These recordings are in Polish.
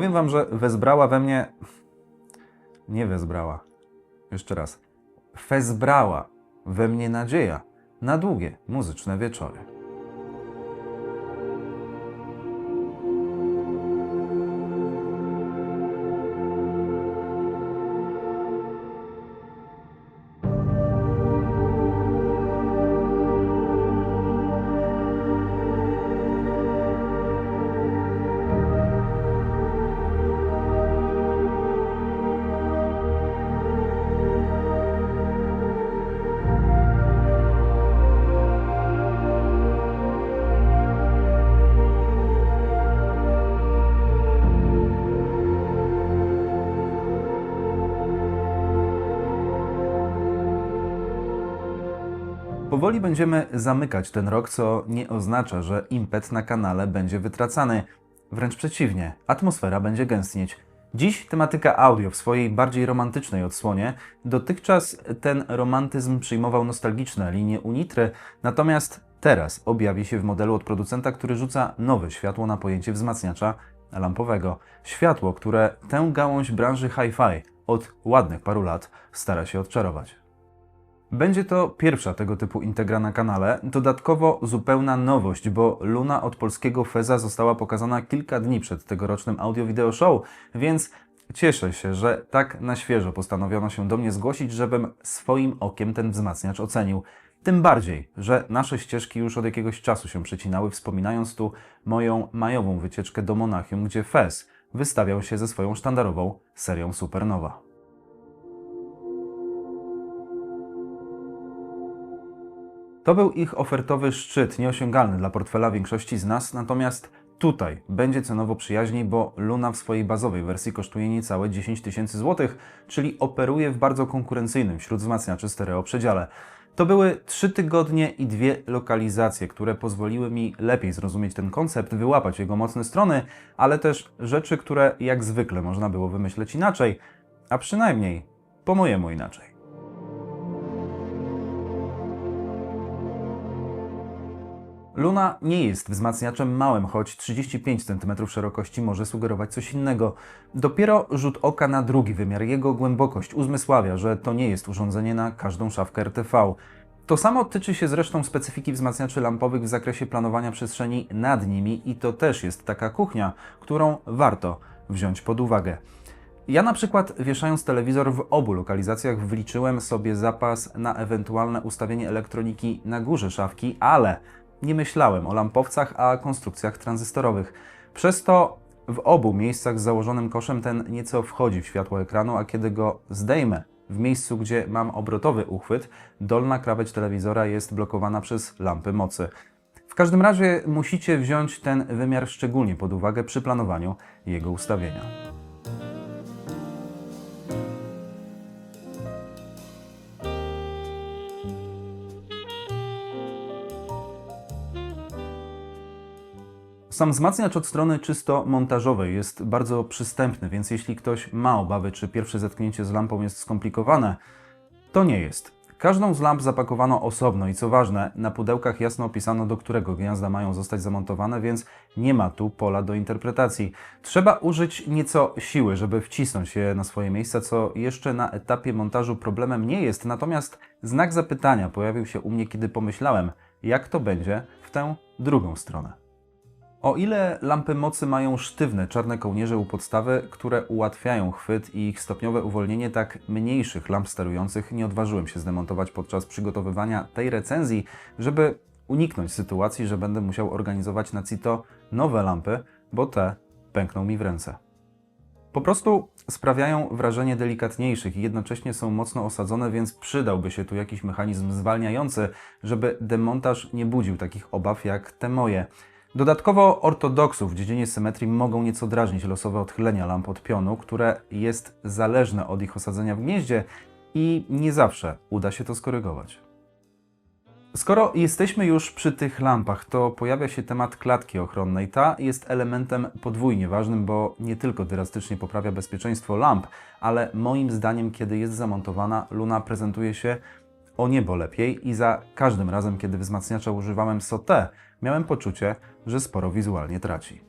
Powiem wam, że wezbrała we mnie... Nie wezbrała. Jeszcze raz. Wezbrała we mnie nadzieja na długie muzyczne wieczory. Powoli będziemy zamykać ten rok, co nie oznacza, że impet na kanale będzie wytracany. Wręcz przeciwnie, atmosfera będzie gęstnieć. Dziś tematyka audio w swojej bardziej romantycznej odsłonie. Dotychczas ten romantyzm przyjmował nostalgiczne linie Unitry, natomiast teraz objawi się w modelu od producenta, który rzuca nowe światło na pojęcie wzmacniacza lampowego. Światło, które tę gałąź branży hi-fi od ładnych paru lat stara się odczarować. Będzie to pierwsza tego typu integra na kanale, dodatkowo zupełna nowość, bo Luna od polskiego Feza została pokazana kilka dni przed tegorocznym audio-video show, więc cieszę się, że tak na świeżo postanowiono się do mnie zgłosić, żebym swoim okiem ten wzmacniacz ocenił. Tym bardziej, że nasze ścieżki już od jakiegoś czasu się przecinały, wspominając tu moją majową wycieczkę do Monachium, gdzie Fez wystawiał się ze swoją sztandarową serią Supernova. To był ich ofertowy szczyt, nieosiągalny dla portfela większości z nas, natomiast tutaj będzie cenowo przyjaźniej, bo Luna w swojej bazowej wersji kosztuje niecałe 10 tysięcy złotych, czyli operuje w bardzo konkurencyjnym wśród wzmacniaczy stereo przedziale. To były 3 tygodnie i 2 lokalizacje, które pozwoliły mi lepiej zrozumieć ten koncept, wyłapać jego mocne strony, ale też rzeczy, które jak zwykle można było wymyśleć inaczej, a przynajmniej po mojemu inaczej. Luna nie jest wzmacniaczem małym, choć 35 cm szerokości może sugerować coś innego. Dopiero rzut oka na drugi wymiar, jego głębokość uzmysławia, że to nie jest urządzenie na każdą szafkę RTV. To samo tyczy się zresztą specyfiki wzmacniaczy lampowych w zakresie planowania przestrzeni nad nimi i to też jest taka kuchnia, którą warto wziąć pod uwagę. Ja na przykład, wieszając telewizor w obu lokalizacjach, wliczyłem sobie zapas na ewentualne ustawienie elektroniki na górze szafki, ale nie myślałem o lampowcach, a konstrukcjach tranzystorowych. Przez to w obu miejscach z założonym koszem ten nieco wchodzi w światło ekranu, a kiedy go zdejmę w miejscu, gdzie mam obrotowy uchwyt, dolna krawędź telewizora jest blokowana przez lampy mocy. W każdym razie musicie wziąć ten wymiar szczególnie pod uwagę przy planowaniu jego ustawienia. Sam wzmacniacz od strony czysto montażowej jest bardzo przystępny, więc jeśli ktoś ma obawy, czy pierwsze zetknięcie z lampą jest skomplikowane, to nie jest. Każdą z lamp zapakowano osobno i co ważne, na pudełkach jasno opisano, do którego gniazda mają zostać zamontowane, więc nie ma tu pola do interpretacji. Trzeba użyć nieco siły, żeby wcisnąć je na swoje miejsca, co jeszcze na etapie montażu problemem nie jest, natomiast znak zapytania pojawił się u mnie, kiedy pomyślałem, jak to będzie w tę drugą stronę. O ile lampy mocy mają sztywne czarne kołnierze u podstawy, które ułatwiają chwyt i ich stopniowe uwolnienie, tak mniejszych lamp sterujących nie odważyłem się zdemontować podczas przygotowywania tej recenzji, żeby uniknąć sytuacji, że będę musiał organizować na CITO nowe lampy, bo te pękną mi w ręce. Po prostu sprawiają wrażenie delikatniejszych i jednocześnie są mocno osadzone, więc przydałby się tu jakiś mechanizm zwalniający, żeby demontaż nie budził takich obaw jak te moje. Dodatkowo ortodoksów w dziedzinie symetrii mogą nieco drażnić losowe odchylenia lamp od pionu, które jest zależne od ich osadzenia w gnieździe i nie zawsze uda się to skorygować. Skoro jesteśmy już przy tych lampach, to pojawia się temat klatki ochronnej. Ta jest elementem podwójnie ważnym, bo nie tylko drastycznie poprawia bezpieczeństwo lamp, ale moim zdaniem, kiedy jest zamontowana, Luna prezentuje się o niebo lepiej i za każdym razem, kiedy wzmacniacza używałem SOT, miałem poczucie, że sporo wizualnie traci.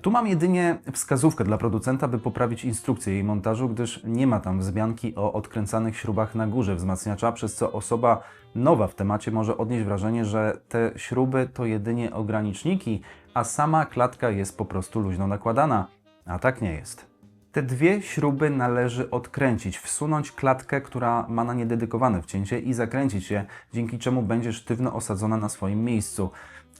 Tu mam jedynie wskazówkę dla producenta, by poprawić instrukcję jej montażu, gdyż nie ma tam wzmianki o odkręcanych śrubach na górze wzmacniacza, przez co osoba nowa w temacie może odnieść wrażenie, że te śruby to jedynie ograniczniki, a sama klatka jest po prostu luźno nakładana. A tak nie jest. Te dwie śruby należy odkręcić, wsunąć klatkę, która ma na nie dedykowane wcięcie i zakręcić je, dzięki czemu będzie sztywno osadzona na swoim miejscu.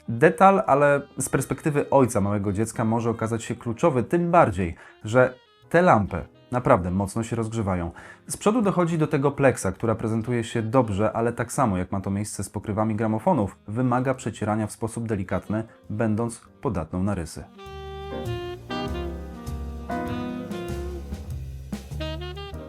Detal, ale z perspektywy ojca małego dziecka może okazać się kluczowy, tym bardziej, że te lampy naprawdę mocno się rozgrzewają. Z przodu dochodzi do tego pleksa, która prezentuje się dobrze, ale tak samo jak ma to miejsce z pokrywami gramofonów, wymaga przecierania w sposób delikatny, będąc podatną na rysy.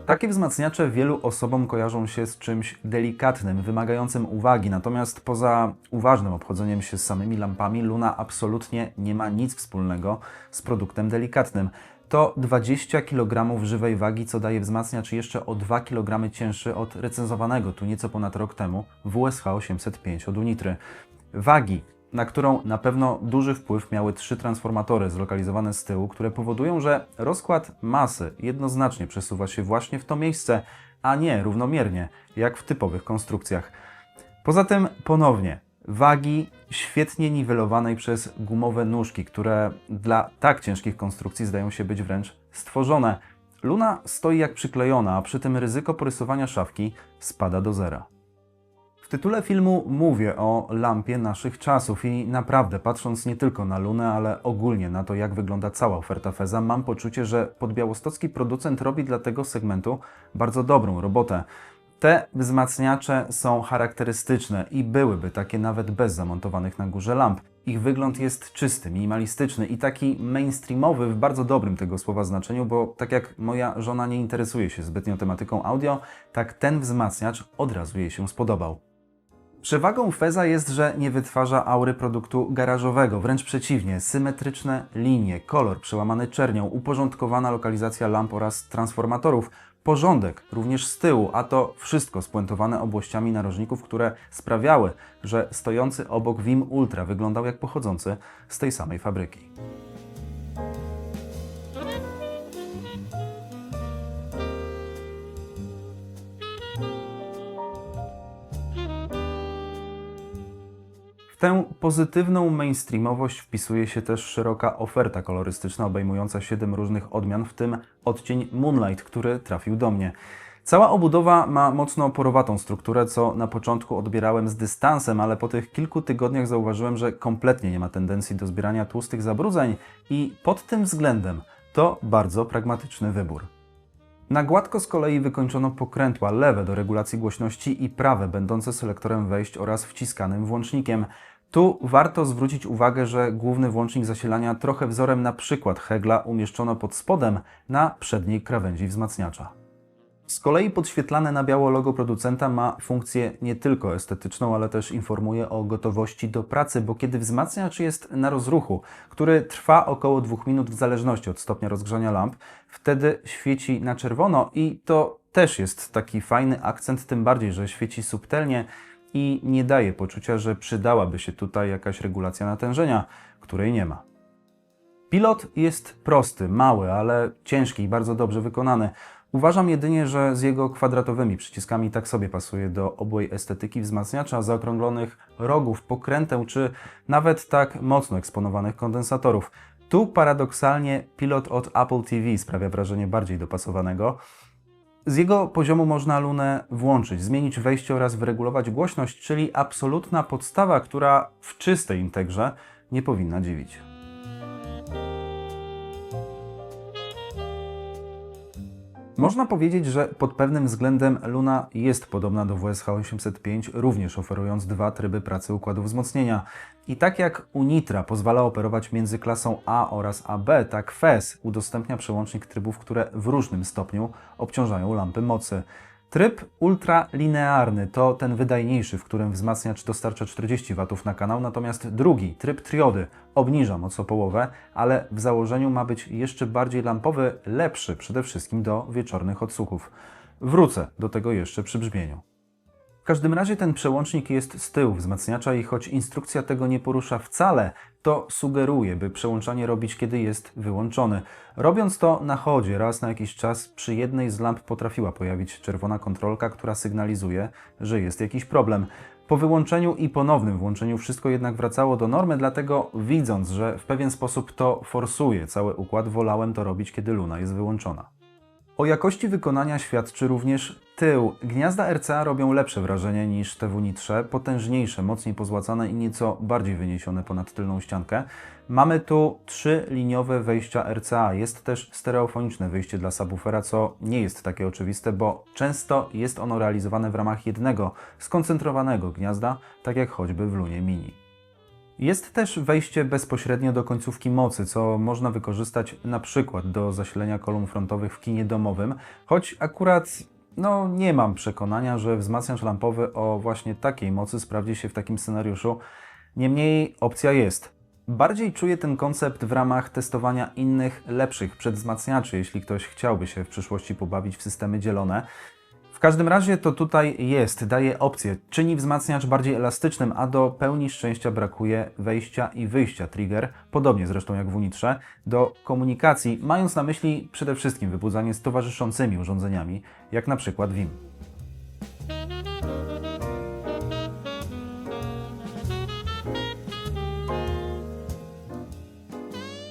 Takie wzmacniacze wielu osobom kojarzą się z czymś delikatnym, wymagającym uwagi, natomiast poza uważnym obchodzeniem się z samymi lampami, Luna absolutnie nie ma nic wspólnego z produktem delikatnym. To 20 kg żywej wagi, co daje wzmacniacz jeszcze o 2 kg cięższy od recenzowanego tu nieco ponad rok temu WSH 805 od Unitry. Wagi, na którą na pewno duży wpływ miały 3 transformatory zlokalizowane z tyłu, które powodują, że rozkład masy jednoznacznie przesuwa się właśnie w to miejsce, a nie równomiernie, jak w typowych konstrukcjach. Poza tym ponownie wagi świetnie niwelowanej przez gumowe nóżki, które dla tak ciężkich konstrukcji zdają się być wręcz stworzone. Luna stoi jak przyklejona, a przy tym ryzyko porysowania szafki spada do zera. W tytule filmu mówię o lampie naszych czasów i naprawdę, patrząc nie tylko na Lunę, ale ogólnie na to, jak wygląda cała oferta Feza, mam poczucie, że podbiałostocki producent robi dla tego segmentu bardzo dobrą robotę. Te wzmacniacze są charakterystyczne i byłyby takie nawet bez zamontowanych na górze lamp. Ich wygląd jest czysty, minimalistyczny i taki mainstreamowy w bardzo dobrym tego słowa znaczeniu, bo tak jak moja żona nie interesuje się zbytnio tematyką audio, tak ten wzmacniacz od razu jej się spodobał. Przewagą Feza jest, że nie wytwarza aury produktu garażowego, wręcz przeciwnie, symetryczne linie, kolor przełamany czernią, uporządkowana lokalizacja lamp oraz transformatorów, porządek również z tyłu, a to wszystko spuentowane obłościami narożników, które sprawiały, że stojący obok Vim Ultra wyglądał jak pochodzący z tej samej fabryki. W tę pozytywną mainstreamowość wpisuje się też szeroka oferta kolorystyczna obejmująca 7 różnych odmian, w tym odcień Moonlight, który trafił do mnie. Cała obudowa ma mocno porowatą strukturę, co na początku odbierałem z dystansem, ale po tych kilku tygodniach zauważyłem, że kompletnie nie ma tendencji do zbierania tłustych zabrudzeń i pod tym względem to bardzo pragmatyczny wybór. Na gładko z kolei wykończono pokrętła lewe do regulacji głośności i prawe będące selektorem wejść oraz wciskanym włącznikiem. Tu warto zwrócić uwagę, że główny włącznik zasilania trochę wzorem na przykład Hegla umieszczono pod spodem na przedniej krawędzi wzmacniacza. Z kolei podświetlane na biało logo producenta ma funkcję nie tylko estetyczną, ale też informuje o gotowości do pracy, bo kiedy wzmacniacz jest na rozruchu, który trwa około 2 minut w zależności od stopnia rozgrzania lamp, wtedy świeci na czerwono i to też jest taki fajny akcent, tym bardziej, że świeci subtelnie i nie daje poczucia, że przydałaby się tutaj jakaś regulacja natężenia, której nie ma. Pilot jest prosty, mały, ale ciężki i bardzo dobrze wykonany. Uważam jedynie, że z jego kwadratowymi przyciskami tak sobie pasuje do obłej estetyki wzmacniacza, zaokrąglonych rogów, pokręteł czy nawet tak mocno eksponowanych kondensatorów. Tu paradoksalnie pilot od Apple TV sprawia wrażenie bardziej dopasowanego. Z jego poziomu można Lunę włączyć, zmienić wejście oraz wyregulować głośność, czyli absolutna podstawa, która w czystej integrze nie powinna dziwić. Można powiedzieć, że pod pewnym względem Luna jest podobna do WSH 805, również oferując 2 tryby pracy układu wzmocnienia. I tak jak Unitra pozwala operować między klasą A oraz AB, tak Fez udostępnia przełącznik trybów, które w różnym stopniu obciążają lampy mocy. Tryb ultralinearny to ten wydajniejszy, w którym wzmacniacz dostarcza 40 W na kanał, natomiast drugi, tryb triody, obniża moc o połowę, ale w założeniu ma być jeszcze bardziej lampowy, lepszy przede wszystkim do wieczornych odsłuchów. Wrócę do tego jeszcze przy brzmieniu. W każdym razie ten przełącznik jest z tyłu wzmacniacza i choć instrukcja tego nie porusza wcale, to sugeruje, by przełączanie robić, kiedy jest wyłączony. Robiąc to na chodzie, raz na jakiś czas przy jednej z lamp potrafiła pojawić czerwona kontrolka, która sygnalizuje, że jest jakiś problem. Po wyłączeniu i ponownym włączeniu wszystko jednak wracało do normy, dlatego widząc, że w pewien sposób to forsuje cały układ, wolałem to robić, kiedy luna jest wyłączona. O jakości wykonania świadczy również tył. Gniazda RCA robią lepsze wrażenie niż te w Unitrze, potężniejsze, mocniej pozłacane i nieco bardziej wyniesione ponad tylną ściankę. Mamy tu 3-liniowe wejścia RCA. Jest też stereofoniczne wyjście dla subwoofera, co nie jest takie oczywiste, bo często jest ono realizowane w ramach jednego, skoncentrowanego gniazda, tak jak choćby w Lunie Mini. Jest też wejście bezpośrednio do końcówki mocy, co można wykorzystać na przykład do zasilenia kolumn frontowych w kinie domowym, choć akurat nie mam przekonania, że wzmacniacz lampowy o właśnie takiej mocy sprawdzi się w takim scenariuszu. Niemniej opcja jest. Bardziej czuję ten koncept w ramach testowania innych, lepszych przedwzmacniaczy, jeśli ktoś chciałby się w przyszłości pobawić w systemy dzielone. W każdym razie to tutaj jest, daje opcję, czyni wzmacniacz bardziej elastycznym, a do pełni szczęścia brakuje wejścia i wyjścia trigger, podobnie zresztą jak w Unitrze, do komunikacji, mając na myśli przede wszystkim wybudzanie z towarzyszącymi urządzeniami, jak na przykład Vim.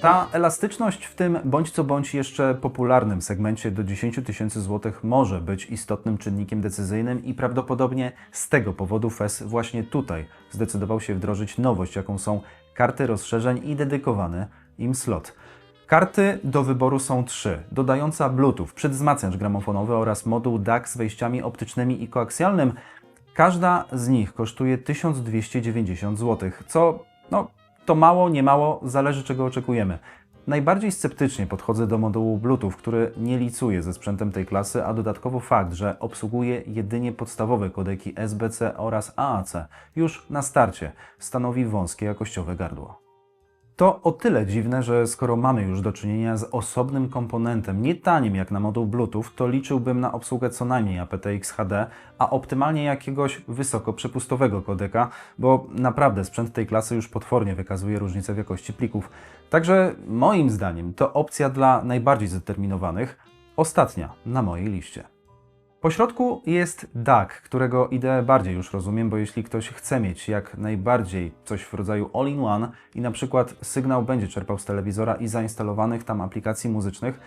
Ta elastyczność w tym bądź co bądź jeszcze popularnym segmencie do 10 000 złotych może być istotnym czynnikiem decyzyjnym i prawdopodobnie z tego powodu FES właśnie tutaj zdecydował się wdrożyć nowość, jaką są karty rozszerzeń i dedykowany im slot. Karty do wyboru są 3, dodająca Bluetooth, przedwzmacniacz gramofonowy oraz moduł DAC z wejściami optycznymi i koaksjalnym. Każda z nich kosztuje 1290 zł, co to mało, nie mało, zależy czego oczekujemy. Najbardziej sceptycznie podchodzę do modułu Bluetooth, który nie licuje ze sprzętem tej klasy, a dodatkowo fakt, że obsługuje jedynie podstawowe kodeki SBC oraz AAC, już na starcie stanowi wąskie jakościowe gardło. To o tyle dziwne, że skoro mamy już do czynienia z osobnym komponentem, nie tanim jak na moduł Bluetooth, to liczyłbym na obsługę co najmniej aptX HD, a optymalnie jakiegoś wysokoprzepustowego kodeka, bo naprawdę sprzęt tej klasy już potwornie wykazuje różnicę w jakości plików. Także moim zdaniem to opcja dla najbardziej zdeterminowanych, ostatnia na mojej liście. Po środku jest DAC, którego ideę bardziej już rozumiem, bo jeśli ktoś chce mieć jak najbardziej coś w rodzaju all-in-one i na przykład sygnał będzie czerpał z telewizora i zainstalowanych tam aplikacji muzycznych,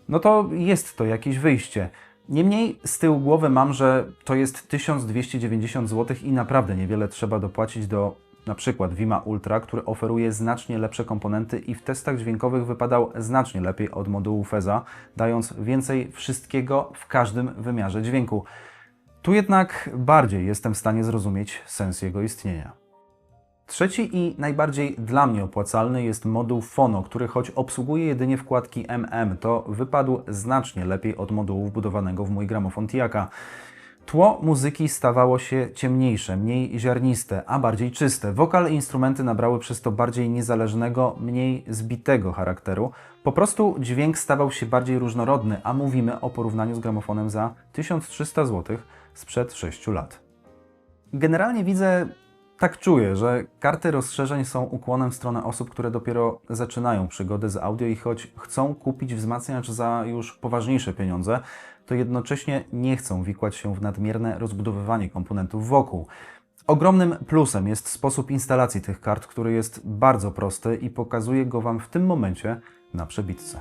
no to jest to jakieś wyjście. Niemniej z tyłu głowy mam, że to jest 1290 zł i naprawdę niewiele trzeba dopłacić do na przykład Vima Ultra, który oferuje znacznie lepsze komponenty i w testach dźwiękowych wypadał znacznie lepiej od modułu Feza, dając więcej wszystkiego w każdym wymiarze dźwięku. Tu jednak bardziej jestem w stanie zrozumieć sens jego istnienia. Trzeci i najbardziej dla mnie opłacalny jest moduł Phono, który choć obsługuje jedynie wkładki MM, to wypadł znacznie lepiej od modułu wbudowanego w mój gramofon Tiaka. Tło muzyki stawało się ciemniejsze, mniej ziarniste, a bardziej czyste. Wokal i instrumenty nabrały przez to bardziej niezależnego, mniej zbitego charakteru. Po prostu dźwięk stawał się bardziej różnorodny, a mówimy o porównaniu z gramofonem za 1300 zł sprzed 6 lat. Generalnie czuję, że karty rozszerzeń są ukłonem w stronę osób, które dopiero zaczynają przygodę z audio i choć chcą kupić wzmacniacz za już poważniejsze pieniądze, to jednocześnie nie chcą wikłać się w nadmierne rozbudowywanie komponentów wokół. Ogromnym plusem jest sposób instalacji tych kart, który jest bardzo prosty i pokazuję go Wam w tym momencie na przebitce.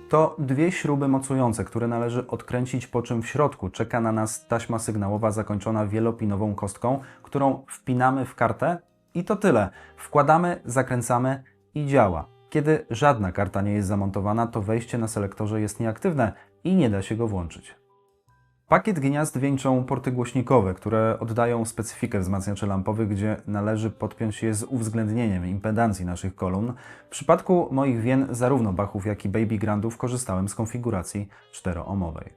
To dwie śruby mocujące, które należy odkręcić, po czym w środku czeka na nas taśma sygnałowa zakończona wielopinową kostką, którą wpinamy w kartę i to tyle. Wkładamy, zakręcamy i działa. Kiedy żadna karta nie jest zamontowana, to wejście na selektorze jest nieaktywne i nie da się go włączyć. Pakiet gniazd wieńczą porty głośnikowe, które oddają specyfikę wzmacniaczy lampowych, gdzie należy podpiąć je z uwzględnieniem impedancji naszych kolumn. W przypadku moich wien, zarówno Bachów, jak i Baby Grandów, korzystałem z konfiguracji 4-ohmowej.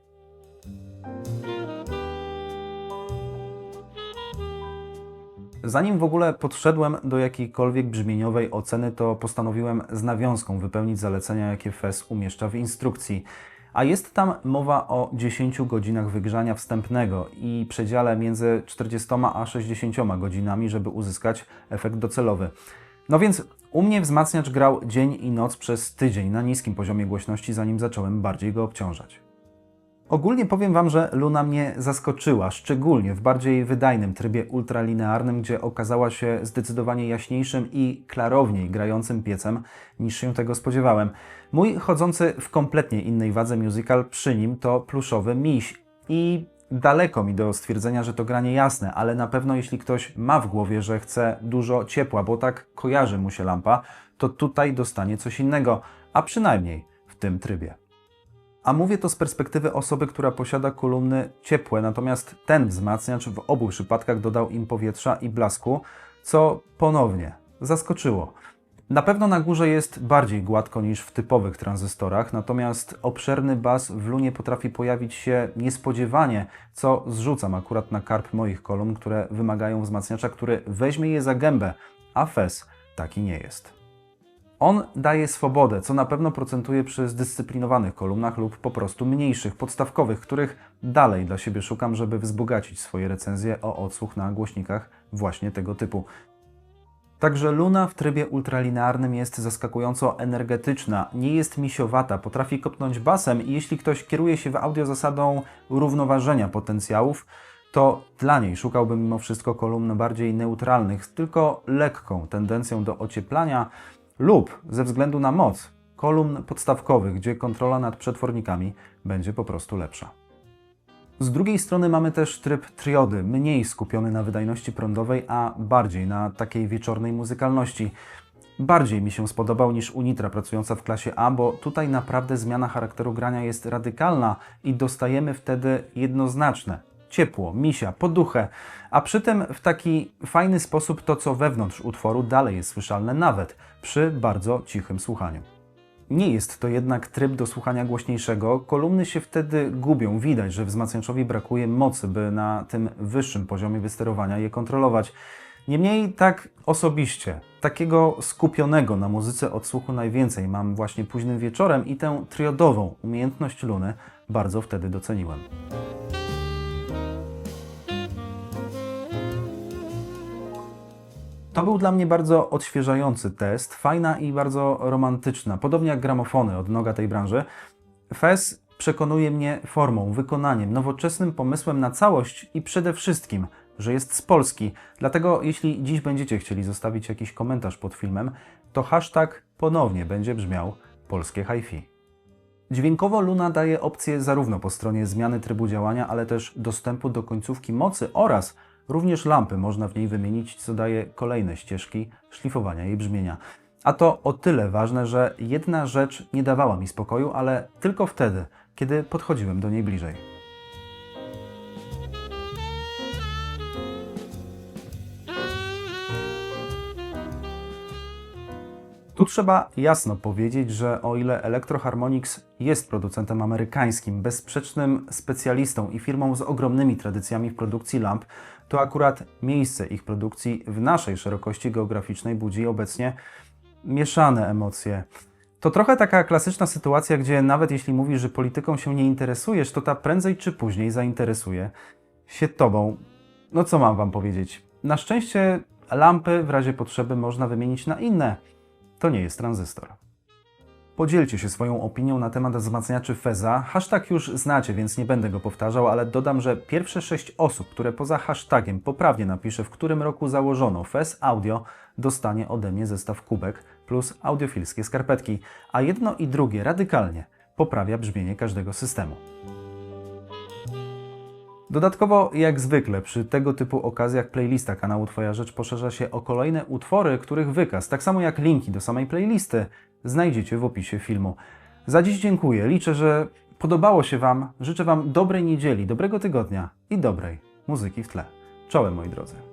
Zanim w ogóle podszedłem do jakiejkolwiek brzmieniowej oceny, to postanowiłem z nawiązką wypełnić zalecenia, jakie FES umieszcza w instrukcji. A jest tam mowa o 10 godzinach wygrzania wstępnego i przedziale między 40 a 60 godzinami, żeby uzyskać efekt docelowy. No więc u mnie wzmacniacz grał dzień i noc przez tydzień na niskim poziomie głośności, zanim zacząłem bardziej go obciążać. Ogólnie powiem Wam, że Luna mnie zaskoczyła, szczególnie w bardziej wydajnym trybie ultralinearnym, gdzie okazała się zdecydowanie jaśniejszym i klarowniej grającym piecem, niż się tego spodziewałem. Mój chodzący w kompletnie innej wadze musical przy nim to pluszowy miś i daleko mi do stwierdzenia, że to granie jasne, ale na pewno jeśli ktoś ma w głowie, że chce dużo ciepła, bo tak kojarzy mu się lampa, to tutaj dostanie coś innego, a przynajmniej w tym trybie. A mówię to z perspektywy osoby, która posiada kolumny ciepłe, natomiast ten wzmacniacz w obu przypadkach dodał im powietrza i blasku, co ponownie zaskoczyło. Na pewno na górze jest bardziej gładko niż w typowych tranzystorach, natomiast obszerny bas w Lunie potrafi pojawić się niespodziewanie, co zrzucam akurat na karp moich kolumn, które wymagają wzmacniacza, który weźmie je za gębę, a Fez taki nie jest. On daje swobodę, co na pewno procentuje przy zdyscyplinowanych kolumnach lub po prostu mniejszych, podstawkowych, których dalej dla siebie szukam, żeby wzbogacić swoje recenzje o odsłuch na głośnikach właśnie tego typu. Także Luna w trybie ultralinearnym jest zaskakująco energetyczna, nie jest misiowata, potrafi kopnąć basem i jeśli ktoś kieruje się w audio zasadą równoważenia potencjałów, to dla niej szukałbym mimo wszystko kolumn bardziej neutralnych, z tylko lekką tendencją do ocieplania, lub ze względu na moc kolumn podstawkowych, gdzie kontrola nad przetwornikami będzie po prostu lepsza. Z drugiej strony mamy też tryb triody, mniej skupiony na wydajności prądowej, a bardziej na takiej wieczornej muzykalności. Bardziej mi się spodobał niż Unitra pracująca w klasie A, bo tutaj naprawdę zmiana charakteru grania jest radykalna i dostajemy wtedy jednoznaczne ciepło, misia, poduchę, a przy tym w taki fajny sposób to, co wewnątrz utworu dalej jest słyszalne nawet przy bardzo cichym słuchaniu. Nie jest to jednak tryb do słuchania głośniejszego, kolumny się wtedy gubią, widać, że wzmacniaczowi brakuje mocy, by na tym wyższym poziomie wysterowania je kontrolować. Niemniej tak osobiście, takiego skupionego na muzyce odsłuchu najwięcej mam właśnie późnym wieczorem i tę triodową umiejętność Luny bardzo wtedy doceniłem. To był dla mnie bardzo odświeżający test, fajna i bardzo romantyczna, podobnie jak gramofony od noga tej branży. Fez przekonuje mnie formą, wykonaniem, nowoczesnym pomysłem na całość i przede wszystkim, że jest z Polski. Dlatego jeśli dziś będziecie chcieli zostawić jakiś komentarz pod filmem, to hashtag ponownie będzie brzmiał polskie hi-fi. Dźwiękowo Luna daje opcję zarówno po stronie zmiany trybu działania, ale też dostępu do końcówki mocy oraz również lampy można w niej wymienić, co daje kolejne ścieżki szlifowania jej brzmienia. A to o tyle ważne, że jedna rzecz nie dawała mi spokoju, ale tylko wtedy, kiedy podchodziłem do niej bliżej. Tu trzeba jasno powiedzieć, że o ile Electro Harmonix jest producentem amerykańskim, bezsprzecznym specjalistą i firmą z ogromnymi tradycjami w produkcji lamp, to akurat miejsce ich produkcji w naszej szerokości geograficznej budzi obecnie mieszane emocje. To trochę taka klasyczna sytuacja, gdzie nawet jeśli mówisz, że polityką się nie interesujesz, to ta prędzej czy później zainteresuje się tobą. No co mam wam powiedzieć? Na szczęście lampy w razie potrzeby można wymienić na inne. To nie jest tranzystor. Podzielcie się swoją opinią na temat wzmacniaczy Feza. Hashtag już znacie, więc nie będę go powtarzał, ale dodam, że pierwsze 6 osób, które poza hashtagiem poprawnie napisze, w którym roku założono Fez Audio, dostanie ode mnie zestaw kubek plus audiofilskie skarpetki, a jedno i drugie radykalnie poprawia brzmienie każdego systemu. Dodatkowo, jak zwykle, przy tego typu okazjach playlista kanału Twoja Rzecz poszerza się o kolejne utwory, których wykaz, tak samo jak linki do samej playlisty, znajdziecie w opisie filmu. Za dziś dziękuję, liczę, że podobało się Wam, życzę Wam dobrej niedzieli, dobrego tygodnia i dobrej muzyki w tle. Czołem, moi drodzy.